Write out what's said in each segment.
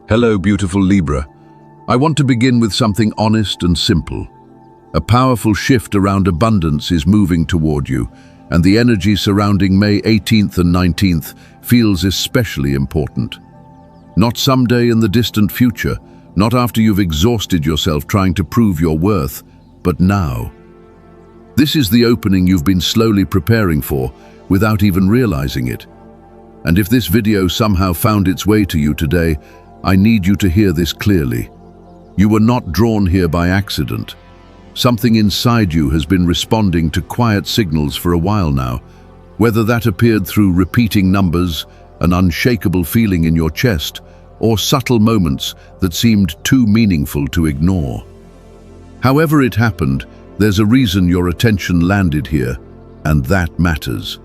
Hello, beautiful Libra. I want to begin with something honest and simple. A powerful shift around abundance is moving toward you, and the energy surrounding May 18th and 19th feels especially important. Not someday in the distant future, not after you've exhausted yourself trying to prove your worth, but now. This is the opening you've been slowly preparing for, without even realizing it. And if this video somehow found its way to you today, I need you to hear this clearly. You were not drawn here by accident. Something inside you has been responding to quiet signals for a while now, whether that appeared through repeating numbers, an unshakable feeling in your chest, or subtle moments that seemed too meaningful to ignore. However it happened, there's a reason your attention landed here, and that matters.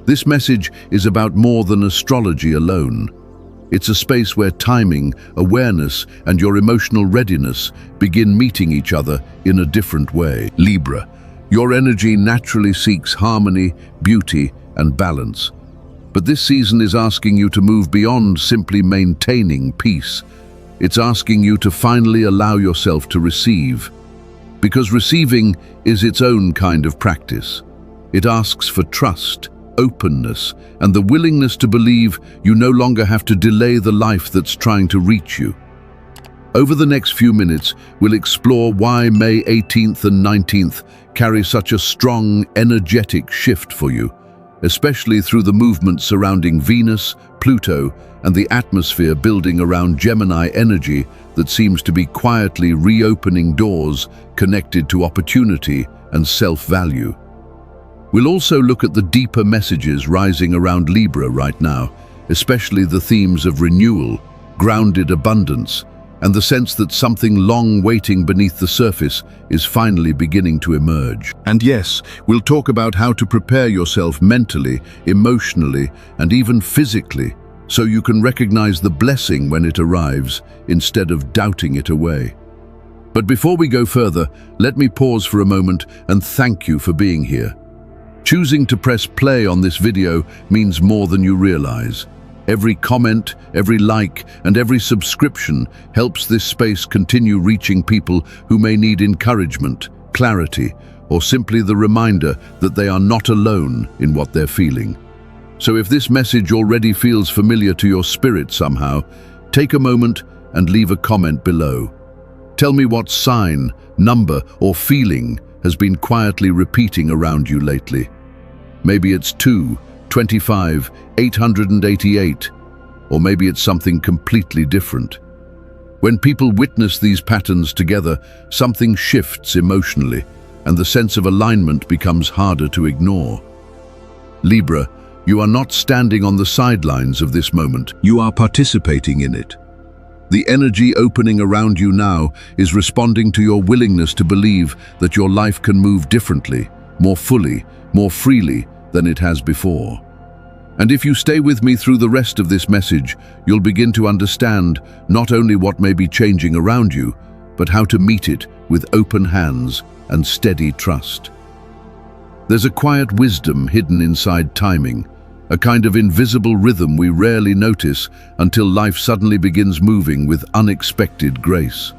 This message is about more than astrology alone. It's a space where timing, awareness, and your emotional readiness begin meeting each other in a different way. Libra, your energy naturally seeks harmony, beauty, and balance. But this season is asking you to move beyond simply maintaining peace. It's asking you to finally allow yourself to receive. Because receiving is its own kind of practice. It asks for trust, openness, and the willingness to believe you no longer have to delay the life that's trying to reach you. Over the next few minutes, we'll explore why May 18th and 19th carry such a strong, energetic shift for you, especially through the movement surrounding Venus, Pluto, and the atmosphere building around Gemini energy that seems to be quietly reopening doors connected to opportunity and self-value. We'll also look at the deeper messages rising around Libra right now, especially the themes of renewal, grounded abundance, and the sense that something long waiting beneath the surface is finally beginning to emerge. And yes, we'll talk about how to prepare yourself mentally, emotionally, and even physically, so you can recognize the blessing when it arrives, instead of doubting it away. But before we go further, let me pause for a moment and thank you for being here. Choosing to press play on this video means more than you realize. Every comment, every like, and every subscription helps this space continue reaching people who may need encouragement, clarity, or simply the reminder that they are not alone in what they're feeling. So if this message already feels familiar to your spirit somehow, take a moment and leave a comment below. Tell me what sign, number, or feeling has been quietly repeating around you lately. Maybe it's 2, 25, 888, or maybe it's something completely different. When people witness these patterns together, something shifts emotionally, and the sense of alignment becomes harder to ignore. Libra, you are not standing on the sidelines of this moment, you are participating in it. The energy opening around you now is responding to your willingness to believe that your life can move differently, more fully, more freely than it has before. And if you stay with me through the rest of this message, you'll begin to understand not only what may be changing around you, but how to meet it with open hands and steady trust. There's a quiet wisdom hidden inside timing, a kind of invisible rhythm we rarely notice until life suddenly begins moving with unexpected grace.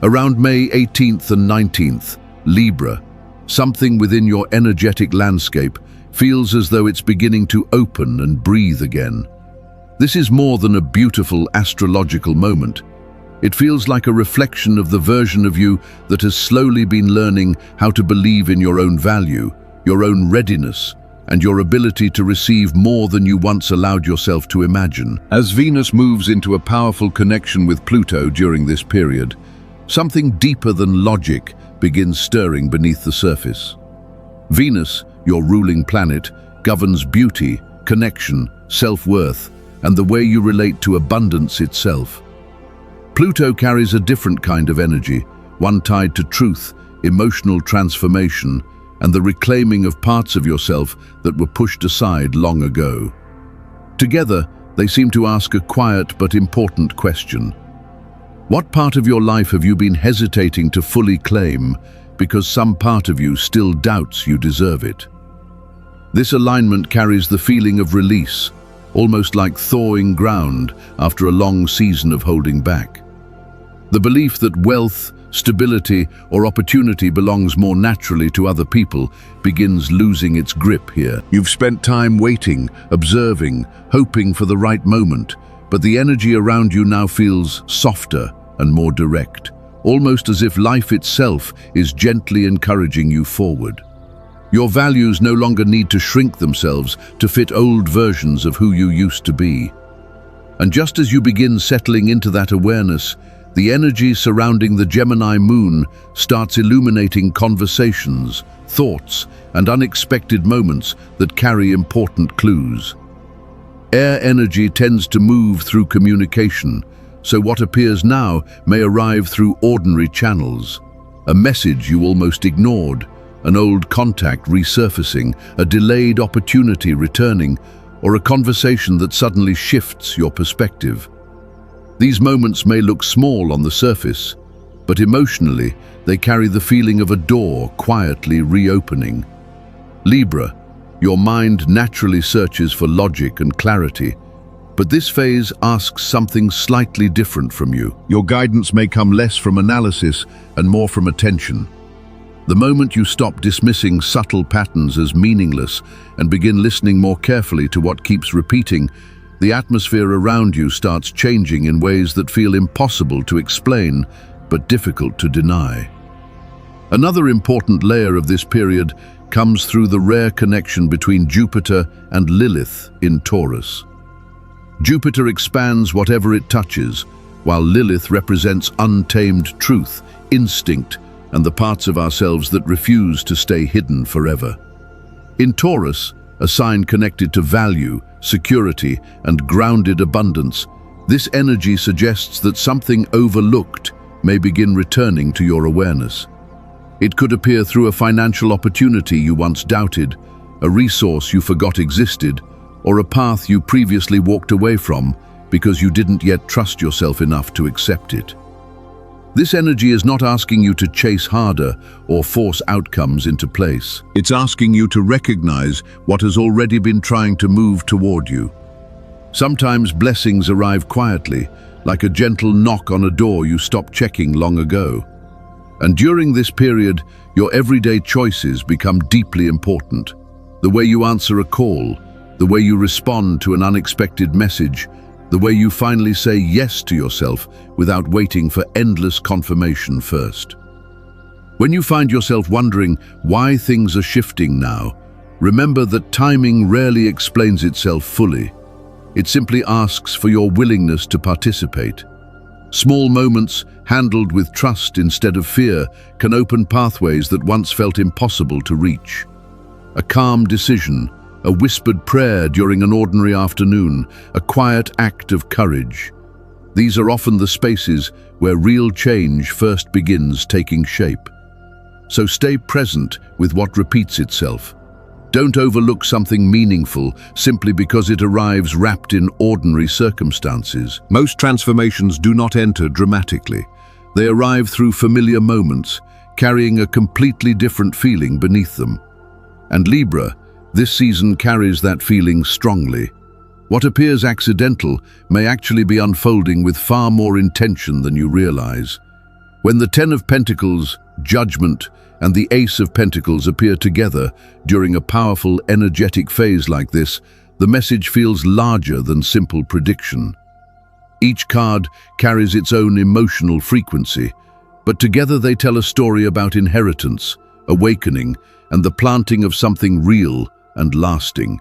Around May 18th and 19th, Libra, something within your energetic landscape feels as though it's beginning to open and breathe again. This is more than a beautiful astrological moment. It feels like a reflection of the version of you that has slowly been learning how to believe in your own value, your own readiness, and your ability to receive more than you once allowed yourself to imagine. As Venus moves into a powerful connection with Pluto during this period, something deeper than logic begins stirring beneath the surface. Venus, your ruling planet, governs beauty, connection, self-worth, and the way you relate to abundance itself. Pluto carries a different kind of energy, one tied to truth, emotional transformation, and the reclaiming of parts of yourself that were pushed aside long ago. Together, they seem to ask a quiet but important question. What part of your life have you been hesitating to fully claim because some part of you still doubts you deserve it? This alignment carries the feeling of release, almost like thawing ground after a long season of holding back. The belief that wealth, stability, or opportunity belongs more naturally to other people begins losing its grip here. You've spent time waiting, observing, hoping for the right moment, but the energy around you now feels softer and more direct, almost as if life itself is gently encouraging you forward. Your values no longer need to shrink themselves to fit old versions of who you used to be. And just as you begin settling into that awareness, the energy surrounding the Gemini moon starts illuminating conversations, thoughts, and unexpected moments that carry important clues. Air energy tends to move through communication, so what appears now may arrive through ordinary channels. A message you almost ignored, an old contact resurfacing, a delayed opportunity returning, or a conversation that suddenly shifts your perspective. These moments may look small on the surface, but emotionally they carry the feeling of a door quietly reopening. Libra, your mind naturally searches for logic and clarity, but this phase asks something slightly different from you. Your guidance may come less from analysis and more from attention. The moment you stop dismissing subtle patterns as meaningless and begin listening more carefully to what keeps repeating, the atmosphere around you starts changing in ways that feel impossible to explain, but difficult to deny. Another important layer of this period comes through the rare connection between Jupiter and Lilith in Taurus. Jupiter expands whatever it touches, while Lilith represents untamed truth, instinct, and the parts of ourselves that refuse to stay hidden forever. In Taurus, a sign connected to value, security, and grounded abundance, this energy suggests that something overlooked may begin returning to your awareness. It could appear through a financial opportunity you once doubted, a resource you forgot existed, or a path you previously walked away from because you didn't yet trust yourself enough to accept it. This energy is not asking you to chase harder or force outcomes into place. It's asking you to recognize what has already been trying to move toward you. Sometimes blessings arrive quietly, like a gentle knock on a door you stopped checking long ago. And during this period, your everyday choices become deeply important. The way you answer a call, the way you respond to an unexpected message, the way you finally say yes to yourself without waiting for endless confirmation first. When you find yourself wondering why things are shifting now, remember that timing rarely explains itself fully. It simply asks for your willingness to participate. Small moments, handled with trust instead of fear, can open pathways that once felt impossible to reach. A calm decision, a whispered prayer during an ordinary afternoon, a quiet act of courage. These are often the spaces where real change first begins taking shape. So stay present with what repeats itself. Don't overlook something meaningful simply because it arrives wrapped in ordinary circumstances. Most transformations do not enter dramatically. They arrive through familiar moments, carrying a completely different feeling beneath them. And Libra, this season carries that feeling strongly. What appears accidental may actually be unfolding with far more intention than you realize. When the Ten of Pentacles, Judgment, and the Ace of Pentacles appear together during a powerful, energetic phase like this, the message feels larger than simple prediction. Each card carries its own emotional frequency, but together they tell a story about inheritance, awakening, and the planting of something real and lasting.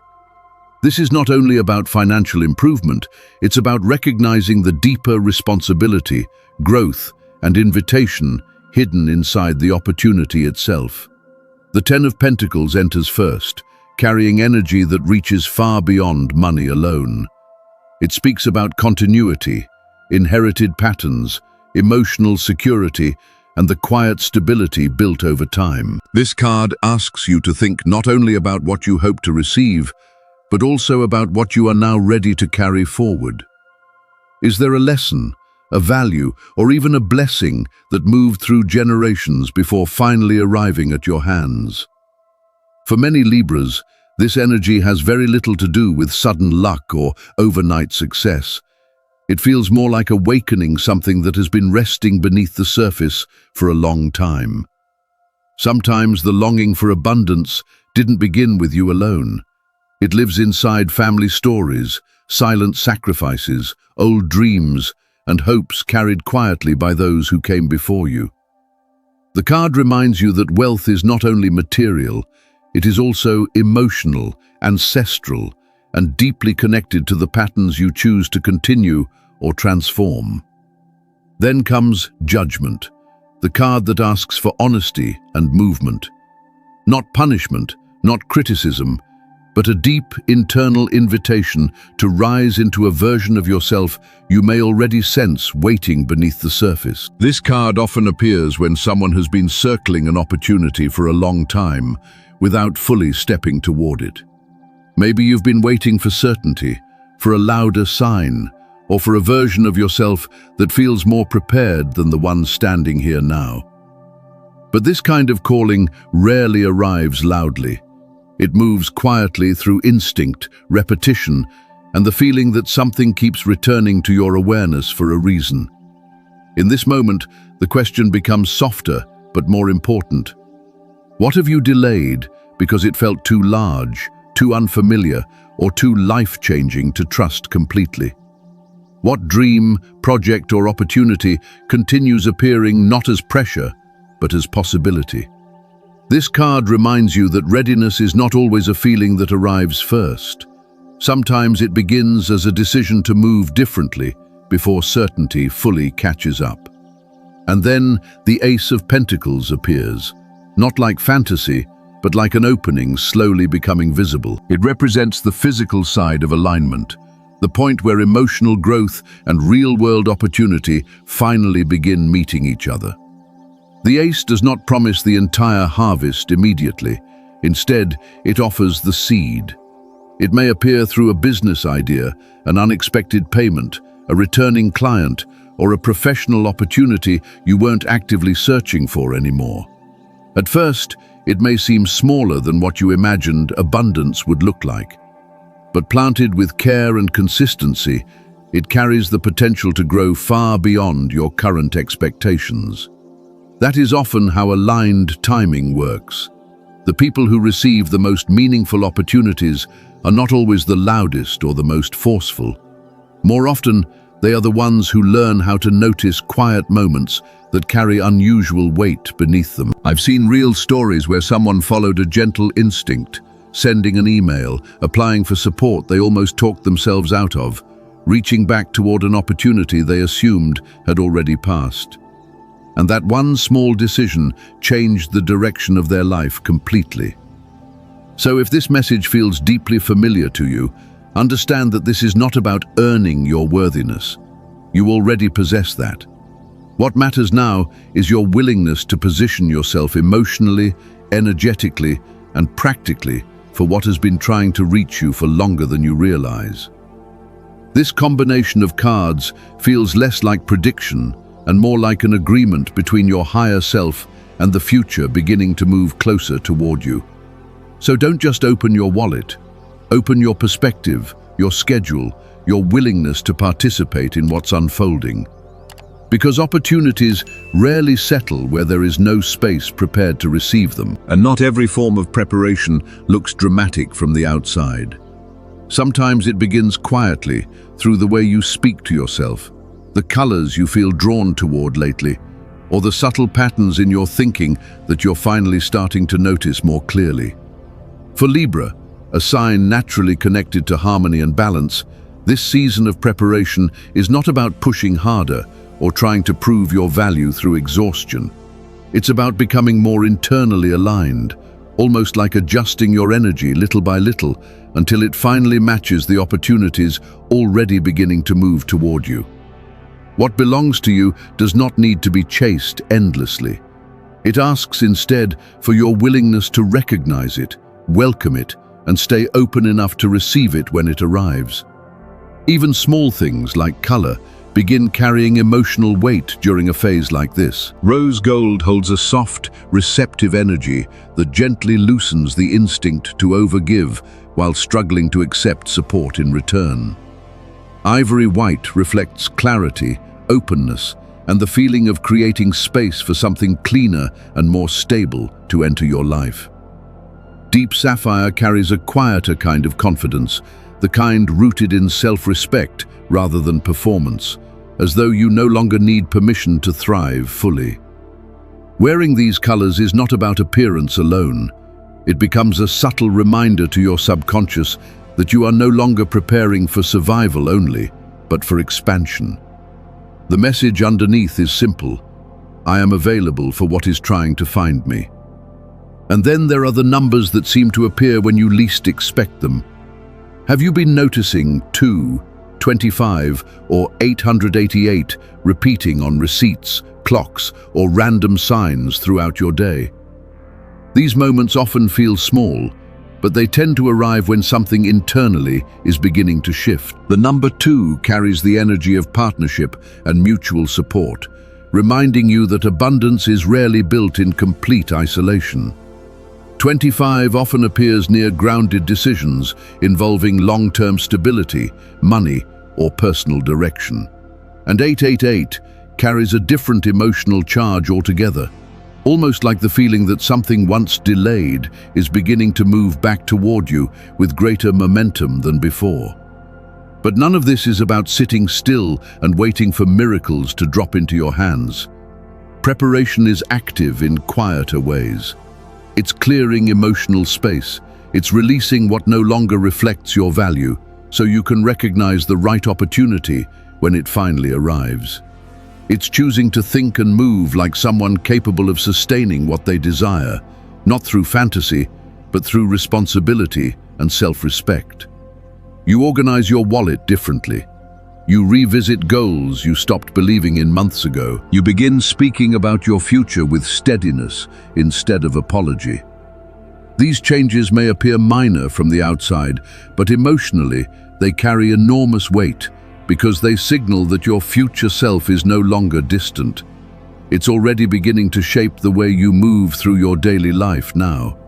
This is not only about financial improvement, it's about recognizing the deeper responsibility, growth, and invitation hidden inside the opportunity itself. The Ten of Pentacles enters first, carrying energy that reaches far beyond money alone. It speaks about continuity, inherited patterns, emotional security, and the quiet stability built over time. This card asks you to think not only about what you hope to receive, but also about what you are now ready to carry forward. Is there a lesson, a value, or even a blessing that moved through generations before finally arriving at your hands? For many Libras, This energy has very little to do with sudden luck or overnight success. It feels more like awakening something that has been resting beneath the surface for a long time. Sometimes the longing for abundance didn't begin with you alone. It lives inside family stories, silent sacrifices, old dreams, and hopes carried quietly by those who came before you. The card reminds you that wealth is not only material, it is also emotional, ancestral, and deeply connected to the patterns you choose to continue or transform. Then comes Judgment, the card that asks for honesty and movement. Not punishment, not criticism, but a deep internal invitation to rise into a version of yourself you may already sense waiting beneath the surface. This card often appears when someone has been circling an opportunity for a long time without fully stepping toward it. Maybe you've been waiting for certainty, for a louder sign, or for a version of yourself that feels more prepared than the one standing here now. But this kind of calling rarely arrives loudly. It moves quietly through instinct, repetition, and the feeling that something keeps returning to your awareness for a reason. In this moment, the question becomes softer but more important. What have you delayed because it felt too large, too unfamiliar, or too life-changing to trust completely? What dream, project, or opportunity continues appearing not as pressure, but as possibility? This card reminds you that readiness is not always a feeling that arrives first. Sometimes it begins as a decision to move differently before certainty fully catches up. And then the Ace of Pentacles appears, not like fantasy, but like an opening slowly becoming visible. It represents the physical side of alignment, the point where emotional growth and real-world opportunity finally begin meeting each other. The ace does not promise the entire harvest immediately. Instead, it offers the seed. It may appear through a business idea, an unexpected payment, a returning client, or a professional opportunity you weren't actively searching for anymore. At first, it may seem smaller than what you imagined abundance would look like. But planted with care and consistency, it carries the potential to grow far beyond your current expectations. That is often how aligned timing works. The people who receive the most meaningful opportunities are not always the loudest or the most forceful. More often, they are the ones who learn how to notice quiet moments that carry unusual weight beneath them. I've seen real stories where someone followed a gentle instinct, sending an email, applying for support they almost talked themselves out of, reaching back toward an opportunity they assumed had already passed. And that one small decision changed the direction of their life completely. So if this message feels deeply familiar to you, understand that this is not about earning your worthiness. You already possess that. What matters now is your willingness to position yourself emotionally, energetically, and practically for what has been trying to reach you for longer than you realize. This combination of cards feels less like prediction and more like an agreement between your higher self and the future beginning to move closer toward you. So don't just open your wallet. Open your perspective, your schedule, your willingness to participate in what's unfolding. Because opportunities rarely settle where there is no space prepared to receive them. And not every form of preparation looks dramatic from the outside. Sometimes it begins quietly, through the way you speak to yourself, the colors you feel drawn toward lately, or the subtle patterns in your thinking that you're finally starting to notice more clearly. For Libra, a sign naturally connected to harmony and balance, this season of preparation is not about pushing harder or trying to prove your value through exhaustion. It's about becoming more internally aligned, almost like adjusting your energy little by little until it finally matches the opportunities already beginning to move toward you. What belongs to you does not need to be chased endlessly. It asks instead for your willingness to recognize it, welcome it, and stay open enough to receive it when it arrives. Even small things like color, begin carrying emotional weight during a phase like this. Rose gold holds a soft, receptive energy that gently loosens the instinct to overgive while struggling to accept support in return. Ivory white reflects clarity, openness, and the feeling of creating space for something cleaner and more stable to enter your life. Deep sapphire carries a quieter kind of confidence, the kind rooted in self-respect rather than performance, as though you no longer need permission to thrive fully. Wearing these colors is not about appearance alone. It becomes a subtle reminder to your subconscious that you are no longer preparing for survival only, but for expansion. The message underneath is simple: I am available for what is trying to find me. And then there are the numbers that seem to appear when you least expect them. Have you been noticing 2, 25, or 888 repeating on receipts, clocks, or random signs throughout your day? These moments often feel small, but they tend to arrive when something internally is beginning to shift. The number 2 carries the energy of partnership and mutual support, reminding you that abundance is rarely built in complete isolation. 25 often appears near grounded decisions involving long-term stability, money, or personal direction. And 888 carries a different emotional charge altogether, almost like the feeling that something once delayed is beginning to move back toward you with greater momentum than before. But none of this is about sitting still and waiting for miracles to drop into your hands. Preparation is active in quieter ways. It's clearing emotional space. It's releasing what no longer reflects your value, so you can recognize the right opportunity when it finally arrives. It's choosing to think and move like someone capable of sustaining what they desire, not through fantasy, but through responsibility and self-respect. You organize your wallet differently. You revisit goals you stopped believing in months ago. You begin speaking about your future with steadiness instead of apology. These changes may appear minor from the outside, but emotionally, they carry enormous weight because they signal that your future self is no longer distant. It's already beginning to shape the way you move through your daily life now.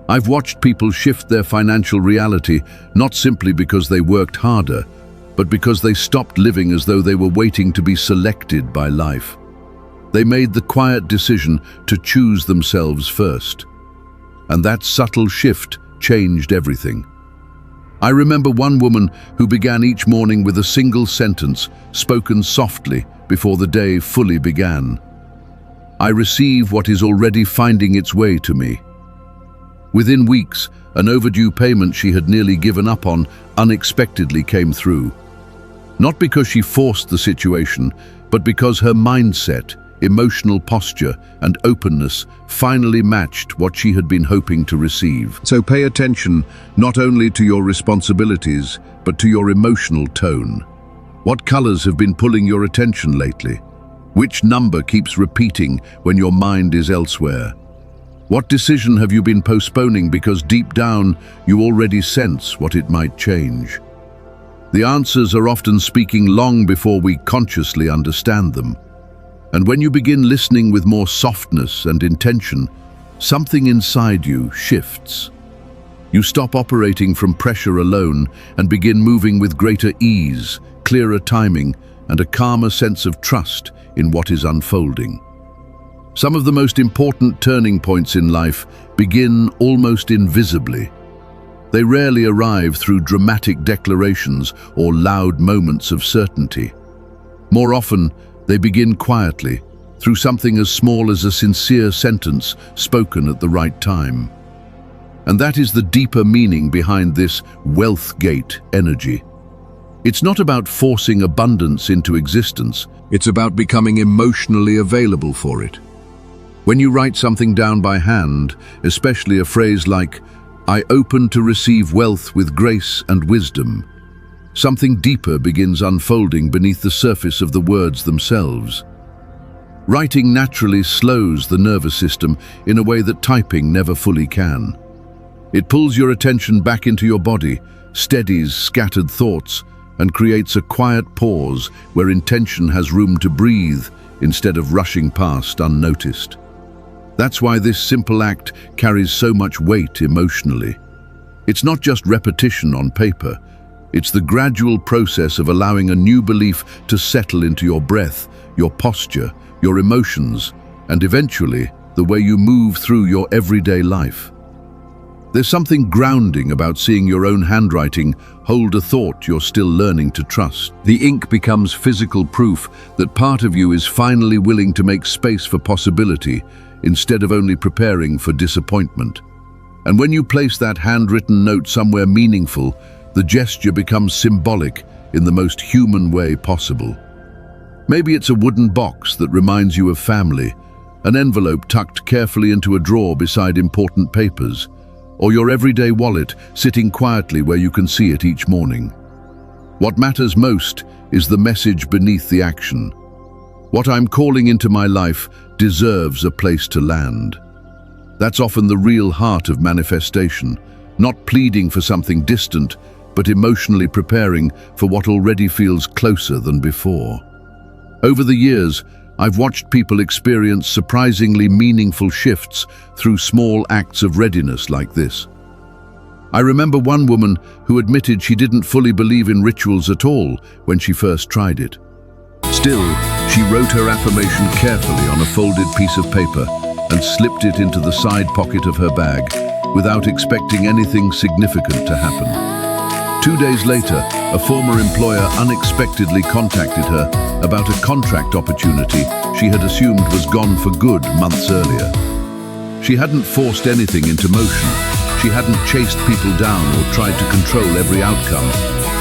I've watched people shift their financial reality not simply because they worked harder, but because they stopped living as though they were waiting to be selected by life. They made the quiet decision to choose themselves first. And that subtle shift changed everything. I remember one woman who began each morning with a single sentence, spoken softly before the day fully began. I receive what is already finding its way to me. Within weeks, an overdue payment she had nearly given up on unexpectedly came through. Not because she forced the situation, but because her mindset, emotional posture, and openness finally matched what she had been hoping to receive. So pay attention not only to your responsibilities, but to your emotional tone. What colors have been pulling your attention lately? Which number keeps repeating when your mind is elsewhere? What decision have you been postponing because deep down you already sense what it might change? The answers are often speaking long before we consciously understand them. And when you begin listening with more softness and intention, something inside you shifts. You stop operating from pressure alone and begin moving with greater ease, clearer timing, and a calmer sense of trust in what is unfolding. Some of the most important turning points in life begin almost invisibly. They rarely arrive through dramatic declarations or loud moments of certainty. More often, they begin quietly, through something as small as a sincere sentence spoken at the right time. And that is the deeper meaning behind this wealth gate energy. It's not about forcing abundance into existence, it's about becoming emotionally available for it. When you write something down by hand, especially a phrase like, "I open to receive wealth with grace and wisdom," something deeper begins unfolding beneath the surface of the words themselves. Writing naturally slows the nervous system in a way that typing never fully can. It pulls your attention back into your body, steadies scattered thoughts, and creates a quiet pause where intention has room to breathe instead of rushing past unnoticed. That's why this simple act carries so much weight emotionally. It's not just repetition on paper, it's the gradual process of allowing a new belief to settle into your breath, your posture, your emotions, and eventually the way you move through your everyday life. There's something grounding about seeing your own handwriting hold a thought you're still learning to trust. The ink becomes physical proof that part of you is finally willing to make space for possibility instead of only preparing for disappointment. And when you place that handwritten note somewhere meaningful, the gesture becomes symbolic in the most human way possible. Maybe it's a wooden box that reminds you of family, an envelope tucked carefully into a drawer beside important papers, or your everyday wallet sitting quietly where you can see it each morning. What matters most is the message beneath the action. What I'm calling into my life deserves a place to land. That's often the real heart of manifestation, not pleading for something distant, but emotionally preparing for what already feels closer than before. Over the years, I've watched people experience surprisingly meaningful shifts through small acts of readiness like this. I remember one woman who admitted she didn't fully believe in rituals at all when she first tried it. Still, she wrote her affirmation carefully on a folded piece of paper and slipped it into the side pocket of her bag without expecting anything significant to happen. 2 days later, a former employer unexpectedly contacted her about a contract opportunity she had assumed was gone for good months earlier. She hadn't forced anything into motion. She hadn't chased people down or tried to control every outcome.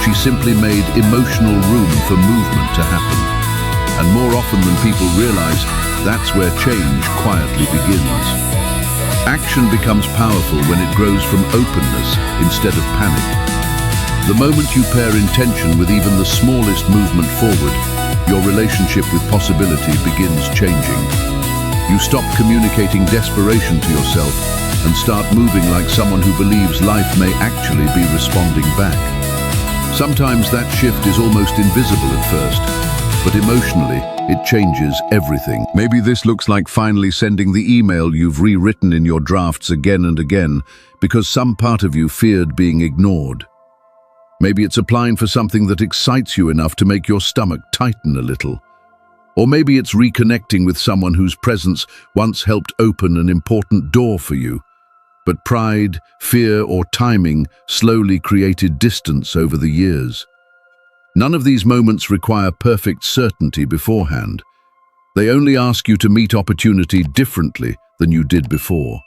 She simply made emotional room for movement to happen. And more often than people realize, that's where change quietly begins. Action becomes powerful when it grows from openness instead of panic. The moment you pair intention with even the smallest movement forward, your relationship with possibility begins changing. You stop communicating desperation to yourself and start moving like someone who believes life may actually be responding back. Sometimes that shift is almost invisible at first, but emotionally, it changes everything. Maybe this looks like finally sending the email you've rewritten in your drafts again and again because some part of you feared being ignored. Maybe it's applying for something that excites you enough to make your stomach tighten a little. Or maybe it's reconnecting with someone whose presence once helped open an important door for you. But pride, fear, or timing slowly created distance over the years. None of these moments require perfect certainty beforehand. They only ask you to meet opportunity differently than you did before.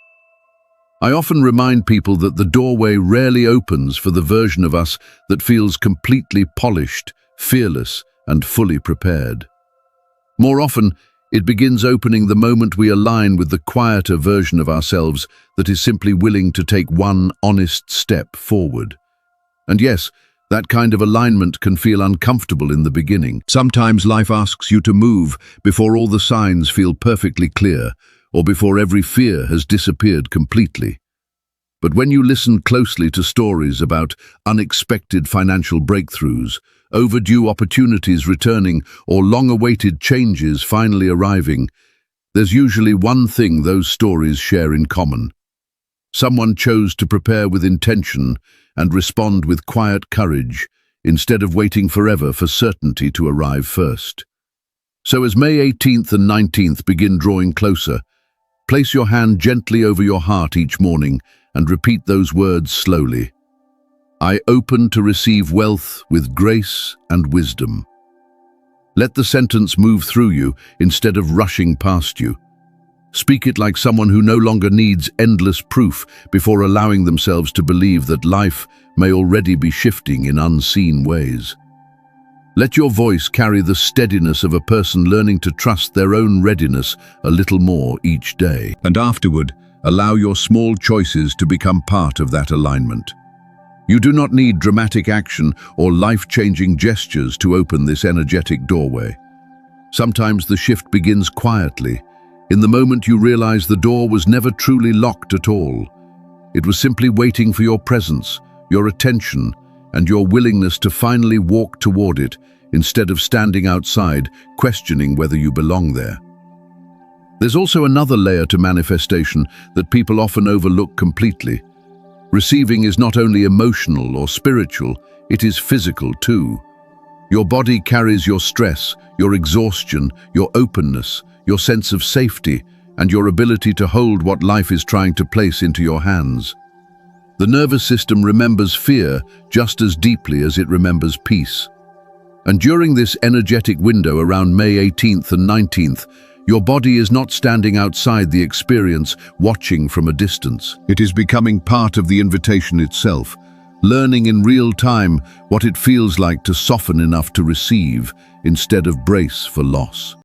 I often remind people that the doorway rarely opens for the version of us that feels completely polished, fearless, and fully prepared. More often, it begins opening the moment we align with the quieter version of ourselves that is simply willing to take one honest step forward. And yes, that kind of alignment can feel uncomfortable in the beginning. Sometimes life asks you to move before all the signs feel perfectly clear, or before every fear has disappeared completely. But when you listen closely to stories about unexpected financial breakthroughs, overdue opportunities returning, or long-awaited changes finally arriving, there's usually one thing those stories share in common. Someone chose to prepare with intention and respond with quiet courage, instead of waiting forever for certainty to arrive first. So as May 18th and 19th begin drawing closer, place your hand gently over your heart each morning and repeat those words slowly. I open to receive wealth with grace and wisdom. Let the sentence move through you instead of rushing past you. Speak it like someone who no longer needs endless proof before allowing themselves to believe that life may already be shifting in unseen ways. Let your voice carry the steadiness of a person learning to trust their own readiness a little more each day. And afterward, allow your small choices to become part of that alignment. You do not need dramatic action or life-changing gestures to open this energetic doorway. Sometimes the shift begins quietly, in the moment you realize the door was never truly locked at all. It was simply waiting for your presence, your attention, and your willingness to finally walk toward it instead of standing outside, questioning whether you belong there. There's also another layer to manifestation that people often overlook completely. Receiving is not only emotional or spiritual, it is physical too. Your body carries your stress, your exhaustion, your openness, your sense of safety, and your ability to hold what life is trying to place into your hands. The nervous system remembers fear just as deeply as it remembers peace. And during this energetic window around May 18th and 19th, your body is not standing outside the experience, watching from a distance. It is becoming part of the invitation itself, learning in real time what it feels like to soften enough to receive instead of brace for loss.